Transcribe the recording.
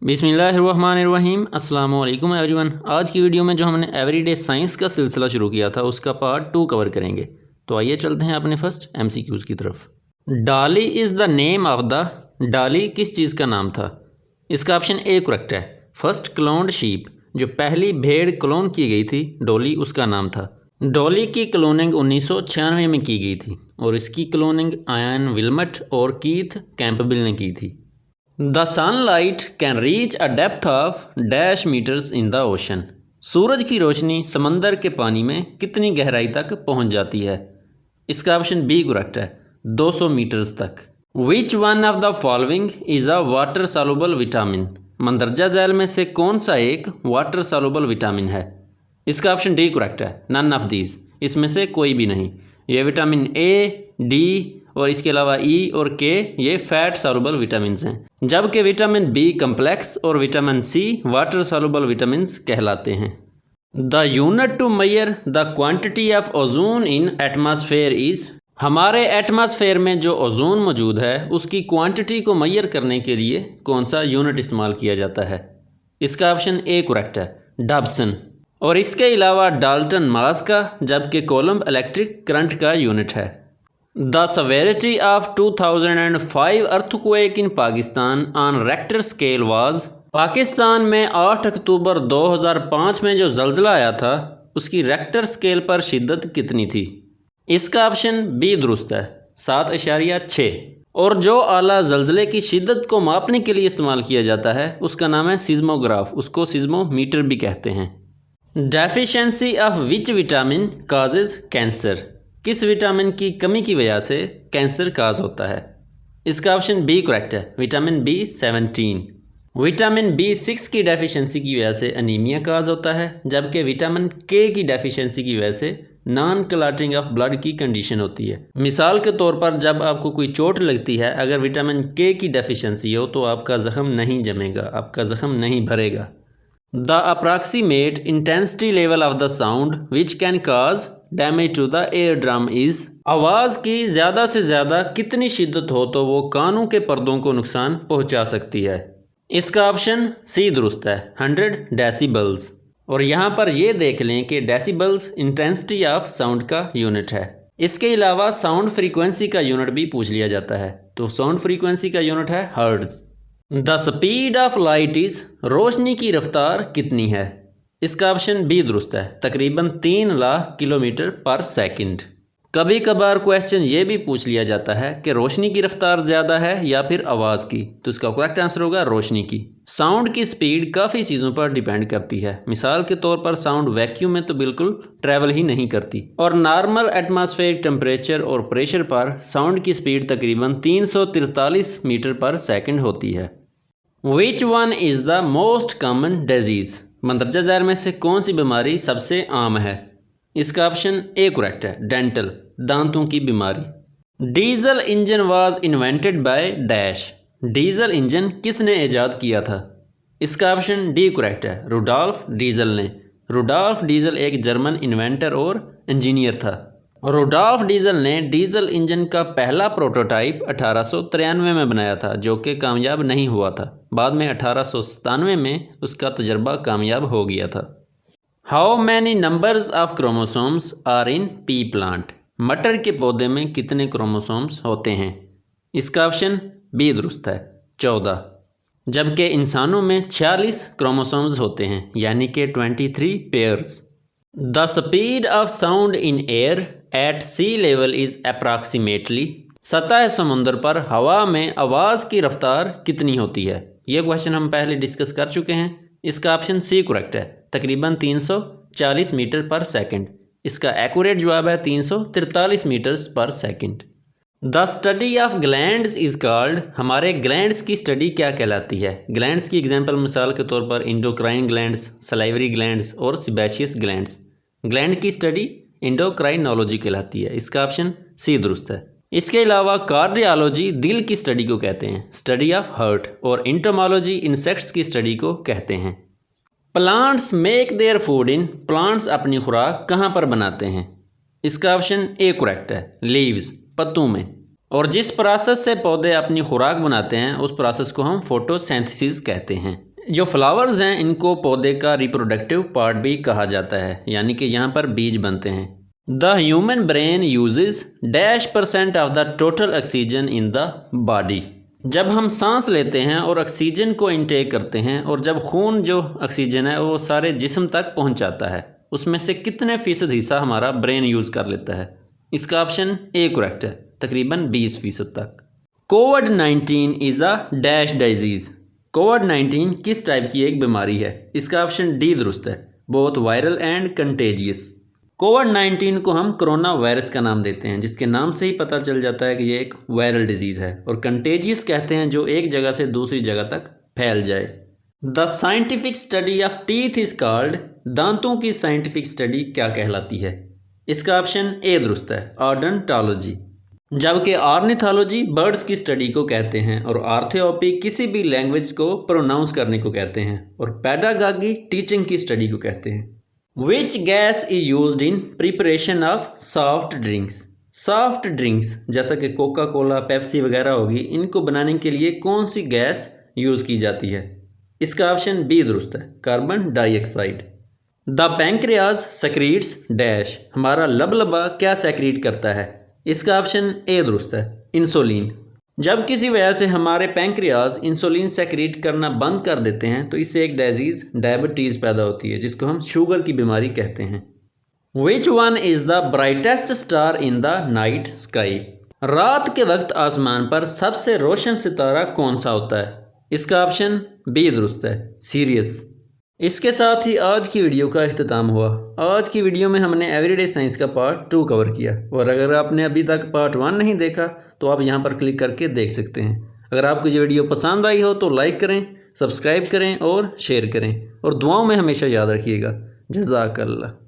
बिस्मिल्लाहिर्रहमानिर्रहीम अस्सलाम वालेकुम एवरीवन। आज की वीडियो में जो हमने एवरीडे साइंस का सिलसिला शुरू किया था उसका पार्ट 2 कवर करेंगे। तो आइए चलते हैं अपने फर्स्ट MCQs की तरफ। डाली is the name of the, डाली किस चीज़ का नाम था? इसका ऑप्शन ए करेक्ट है। फर्स्ट क्लोन्ड शीप, जो पहली भेड़ क्लोन की गई थी डॉली, उसका नाम था। डॉली की क्लोनिंग 1996 में की गई थी और इसकी क्लोनिंग आयन विल्मट और कीथ कैंपबेल ने की थी। The sunlight can reach a depth of dash metres in the ocean. सूरज की रोशनी समंदर के पानी में कितनी गहराई तक पहुंच जाती है? इसका ऑप्शन बी करेक्ट है, 200 मीटर्स तक। Which one of the following is a water soluble vitamin. मंदरजा झैल में से कौन सा एक वाटर सॉल्युबल विटामिन है? इसका ऑप्शन डी करेक्ट है, नन ऑफ दीज, इसमें से कोई भी नहीं। ये विटामिन ए, डी और इसके अलावा ई और के ये फैट सॉल्युबल विटामिन हैं, जबकि विटामिन बी कम्प्लेक्स और vitamin C water soluble vitamin कहलाते हैं। The unit to measure the quantity of ozone in atmosphere is. हमारे एटमॉस्फेयर में जो ओजोन मौजूद है उसकी क्वांटिटी को मेजर करने के लिए कौन सा यूनिट इस्तेमाल किया जाता है? इसका ऑप्शन ए करेक्ट है, डॉब्सन। और इसके अलावा डाल्टन मास का, जबकि कोलम्ब इलेक्ट्रिक करंट का यूनिट है। The severity of 2005 earthquake in Pakistan on Richter scale was. Pakistan में 8 अक्टूबर 2005 में जो जल्जला आया था उसकी रेक्टर स्केल पर शिद्दत कितनी थी? इसका ऑप्शन बी दुरुस्त है, 7.6। और जो आला जल्जले की शिद्दत को मापने के लिए इस्तेमाल किया जाता है उसका नाम है सिज्मोग्राफ, उसको सिज्मोमीटर भी कहते हैं। Deficiency of which vitamin causes cancer. किस विटामिन की कमी की वजह से कैंसर काज होता है? इसका ऑप्शन बी करेक्ट है, विटामिन B17। विटामिन B6 की डेफिशिएंसी की वजह से अनीमिया काज होता है, जबकि विटामिन के की डेफिशिएंसी की वजह से नॉन क्लॉटिंग ऑफ ब्लड की कंडीशन होती है। मिसाल के तौर पर जब आपको कोई चोट लगती है, अगर विटामिन के की डेफिशिएंसी हो तो आपका ज़ख्म नहीं जमेगा, आपका ज़ख्म नहीं भरेगा। The approximate intensity level of the sound which can cause damage to the ear drum is. आवाज़ की ज़्यादा से ज़्यादा कितनी शिद्दत हो तो वो कानों के पर्दों को नुकसान पहुंचा सकती है? इसका ऑप्शन सी दुरुस्त है, 100 डेसिबल्स। और यहाँ पर ये देख लें कि डेसिबल्स इंटेंसिटी ऑफ साउंड का यूनिट है। इसके अलावा साउंड फ्रीक्वेंसी का यूनिट भी पूछ लिया जाता है, तो साउंड फ्रीक्वेंसी का यूनिट है hertz. The speed of light is. रोशनी की रफ्तार कितनी है? इसका ऑप्शन बी दुरुस्त है, तकरीबन 3 लाख किलोमीटर पर सेकंड। कभी कभार क्वेश्चन ये भी पूछ लिया जाता है कि रोशनी की रफ्तार ज़्यादा है या फिर आवाज़ की, तो इसका करेक्ट आंसर होगा रोशनी की। साउंड की स्पीड काफ़ी चीज़ों पर डिपेंड करती है। मिसाल के तौर पर साउंड वैक्यूम में तो बिल्कुल ट्रैवल ही नहीं करती, और नॉर्मल एटमॉस्फेरिक टेम्परेचर और प्रेशर पर साउंड की स्पीड तकरीबन 343 मीटर पर सेकंड होती है। Which one is the most common disease. मंदरजा झैल में से कौन सी बीमारी सबसे आम है? इसका ऑप्शन ए करेक्ट है, डेंटल, दांतों की बीमारी। Diesel engine was invented by dash. Diesel engine किसने ईजाद किया था? इसका ऑप्शन डी करेक्ट है, रुडॉल्फ डीजल ने। रुडॉल्फ डीजल एक जर्मन इन्वेंटर और इंजीनियर था। रुडॉल्फ डीजल ने डीजल इंजन का पहला प्रोटोटाइप 1893 में बनाया था, जो कि कामयाब नहीं हुआ था। बाद में 1897 में उसका तजर्बा कामयाब हो गया था। How many numbers of chromosomes are in pea plant. मटर के पौधे में कितने क्रोमोसोम्स होते हैं? इसका ऑप्शन बी दुरुस्त है, 14। जबकि इंसानों में 46 क्रोमोसोम्स होते हैं, यानी कि 23 pairs. The speed of sound in air at sea level is approximately. सतह समुद्र पर हवा में आवाज़ की रफ्तार कितनी होती है? यह क्वेश्चन हम पहले डिस्कस कर चुके हैं। इसका ऑप्शन सी करेक्ट है, तकरीबन 340 मीटर पर सेकंड। इसका एक्यूरेट जवाब है 343 मीटर्स पर second. The study of glands is called. हमारे ग्लैंड्स की स्टडी क्या कहलाती है? ग्लैंड्स की एग्जांपल मिसाल के तौर पर इंडोक्राइन ग्लैंड्स, सलाइवरी ग्लैंड्स और सिबेशियस ग्लैंड्स। ग्लैंड की स्टडी इंडोक्राइनोलॉजी कहलाती है। इसका ऑप्शन सी दुरुस्त है। इसके अलावा कार्डियोलॉजी दिल की स्टडी को कहते हैं, स्टडी ऑफ हार्ट, और इंटोमोलॉजी इंसेक्ट्स की स्टडी को कहते हैं। Plants make their food in. Plants अपनी खुराक कहाँ पर बनाते हैं? इसका ऑप्शन ए करेक्ट है, लीव्स, पत्तों में। और जिस प्रोसेस से पौधे अपनी खुराक बनाते हैं उस प्रोसेस को हम फोटोसिंथेसिस कहते हैं। जो फ्लावर्स हैं इनको पौधे का रिप्रोडक्टिव पार्ट भी कहा जाता है, यानी कि यहाँ पर बीज बनते हैं। The human brain uses -% of the total oxygen in the body. जब हम सांस लेते हैं और ऑक्सीजन को इनटेक करते हैं और जब खून जो ऑक्सीजन है वो सारे जिस्म तक पहुंचाता है, उसमें से कितने फ़ीसद हिस्सा हमारा ब्रेन यूज़ कर लेता है? इसका ऑप्शन ए करेक्ट है, तकरीबन 20% तक। कोविड-19 इज़ अ डैश डिजीज़। कोविड-19 किस टाइप की एक बीमारी है? इसका ऑप्शन डी दुरुस्त है, बोथ वायरल एंड कंटेजियस। कोविड-19 को हम कोरोना वायरस का नाम देते हैं, जिसके नाम से ही पता चल जाता है कि ये एक वायरल डिजीज़ है, और कंटेजियस कहते हैं जो एक जगह से दूसरी जगह तक फैल जाए। The scientific study of teeth is called. दांतों की साइंटिफिक स्टडी क्या कहलाती है? इसका ऑप्शन ए दुरुस्त है, ऑडोंटोलॉजी। जबकि ऑर्निथोलॉजी बर्ड्स की स्टडी को कहते हैं और आर्थ्योपी किसी भी लैंग्वेज को प्रोनाउंस करने को कहते हैं, और पेडागॉजी टीचिंग की स्टडी को कहते हैं। Which gas is used in preparation of soft drinks. Soft drinks जैसा कि कोका कोला, पेप्सी वगैरह होगी, इनको बनाने के लिए कौन सी गैस यूज़ की जाती है? इसका ऑप्शन बी दुरुस्त है, carbon dioxide. The pancreas secretes dash. हमारा लबलबा क्या सेक्रीट करता है? इसका ऑप्शन ए दुरुस्त है, इंसुलिन। जब किसी वजह से हमारे पैंक्रियाज इंसुलिन सेक्रीट करना बंद कर देते हैं तो इससे एक डिजीज़ डायबिटीज़ पैदा होती है, जिसको हम शुगर की बीमारी कहते हैं। विच one is the brightest star in the night sky. रात के वक्त आसमान पर सबसे रोशन सितारा कौन सा होता है? इसका ऑप्शन बी दुरुस्त है, सीरियस। इसके साथ ही आज की वीडियो का इख्तिताम हुआ। आज की वीडियो में हमने एवरीडे साइंस का पार्ट 2 कवर किया, और अगर आपने अभी तक पार्ट 1 नहीं देखा तो आप यहाँ पर क्लिक करके देख सकते हैं। अगर आपको ये वीडियो पसंद आई हो तो लाइक करें, सब्सक्राइब करें और शेयर करें, और दुआओं में हमेशा याद रखिएगा। जज़ाकल्लाह।